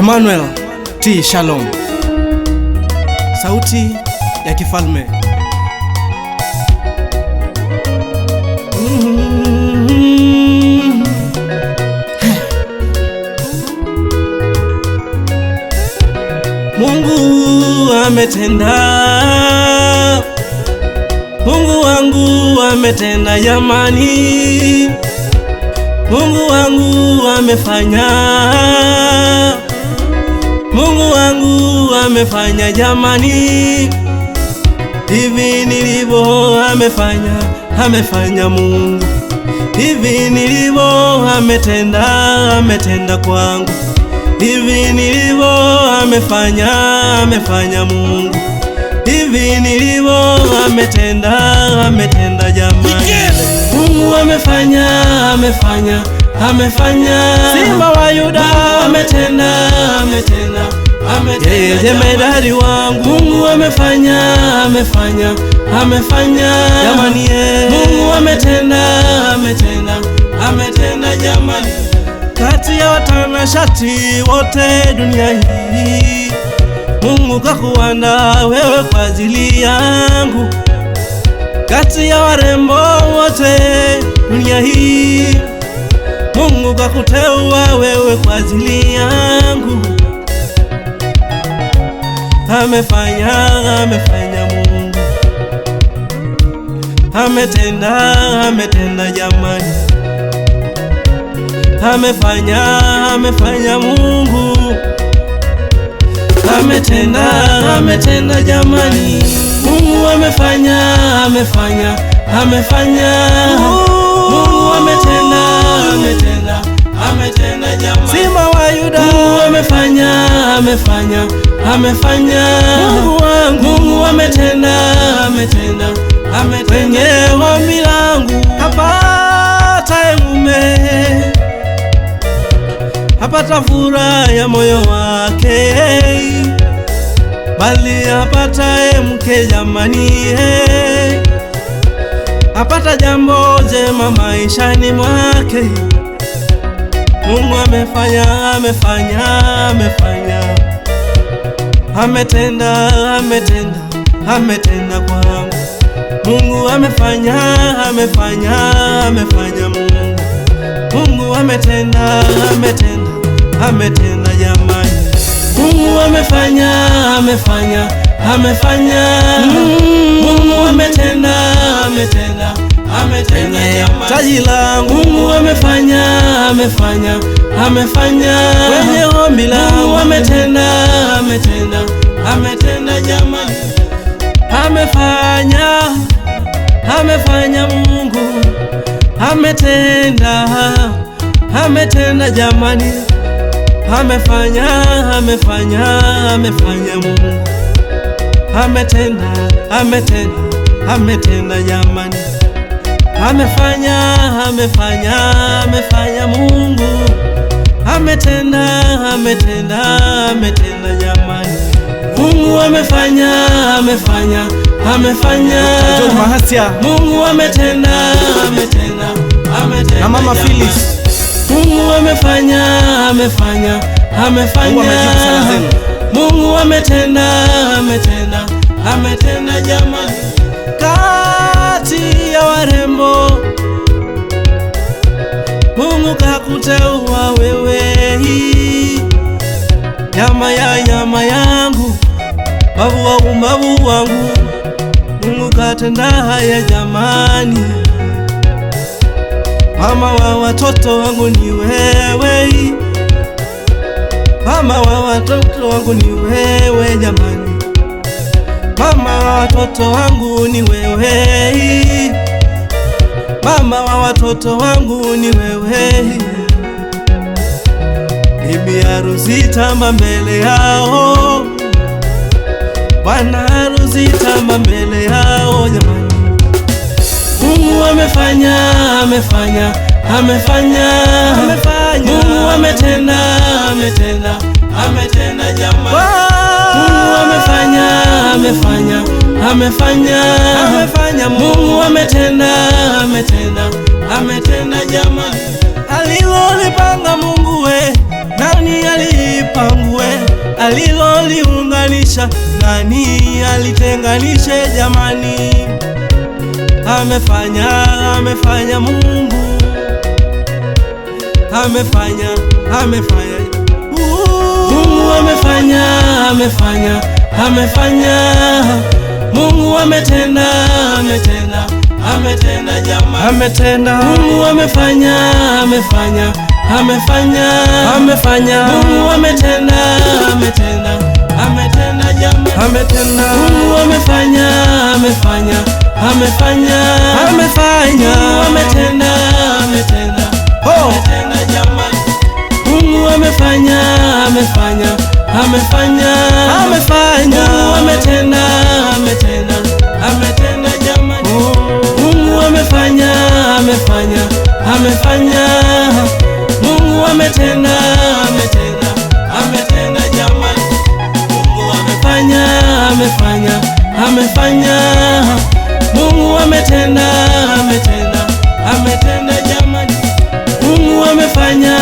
Emmanuel T. Shalom, sauti ya kifalme. Mungu ametenda, Mungu wangu ametenda jamani, Mungu wangu amefanya, Mungu wangu amefanya jamani, hivi nilivyo amefanya, amefanya Mungu, hivi nilivyo ametenda, ametenda kwangu, hivi nilivyo amefanya, amefanya Mungu, hivi nilivyo ametenda, ametenda jamani. Mungu amefanya, amefanya, amefanya. Simba wa Yuda ametenda, ametenda, ametenda. Yeye jemedari wangu. Mungu amefanya, amefanya, amefanya jamani. Mungu ametenda, ametenda, ametenda jamani. Kati ya watanashati wote dunia hii, Mungu kakuandaa wewe kwa ajili yangu. Kati ya warembo wote dunia hii, Mungu kakuteua wewe kwa ajili yangu. Amefanya, amefanya Mungu, ametenda, ametenda jamani. Amefanya, amefanya Mungu, ametenda, ametenda jamani. Mungu amefanya, amefanya, amefanya. Mungu ametenda, ametenda, ametenda jamani. Simba wa Yuda. Mungu amefanya, amefanya, amefanya. Mungu wangu. Mungu ametenda, ametenda, ametenda. Kwenye ombi langu apata mume, apata furaha ya moyo wake, bali apata mke jamani, apata jambo jema maishani mwake. Mungu amefanya, amefanya, amefanya, ametenda, ametenda, ametenda kwangu. Mungu amefanya, amefanya, amefanya Mungu. Mungu ametenda, ametenda, ametenda jamani. Mungu amefanya, amefanya, amefanya. Mungu ametenda, ametenda, ametenda jamani. Taji langu. Mungu amefanya, amefanya, amefanya. Kwenye ombi langu. Mungu ametenda, ametenda, ametenda jamani. Amefanya, amefanya Mungu, ametenda, ametenda jamani. Amefanya, amefanya, amefanya Mungu, ametenda, ametenda, ametenda jamani. Amefanya, amefanya, amefanya Mungu, ametenda, ametenda, ametenda jamani. Mungu amefanya, amefanya, amefanya. Mungu ametenda, ametenda, ametenda. Na Mama Phyllis. Mungu amefanya, amefanya, amefanya. Mungu ametenda, ametenda, ametenda jamani. Kati ya warembo, Mungu kakuteua wewe, nyama yangu, babu wa umbavu wangu. Mungu katenda haya jamani. Mama wa watoto wangu ni wewe, mama wa watoto wangu ni wewe jamani. Mama wa watoto wangu ni wewe, mama wa watoto wangu ni wewe. Bibi harusi tamba mbele yao, bwana harusi tamba mbele yao jamani. Mungu amefanya, amefanya, amefanya, amefanya. Mungu ametenda, ametenda, ametenda jamani. Mungu amefanya, amefanya, amefanya, amefanya. Mungu ametenda, ametenda, ametenda jamani. Alilolipanga Mungu we, nani alipangu aliloliunganisha nani alitenganishe jamani? Amefanya Mungu, amefanya Mungu, amefanya Mungu, ametenda jamani, ametenda Mungu, amefanya Mungu, ametenda jamani, ametenda Mungu, amefanya jamani, Mungu amefanya Mungu ametenda jamani, Mungu amefanya Mungu ametenda jamani, Mungu amefanya Mungu ametenda jamani, Mungu amefanya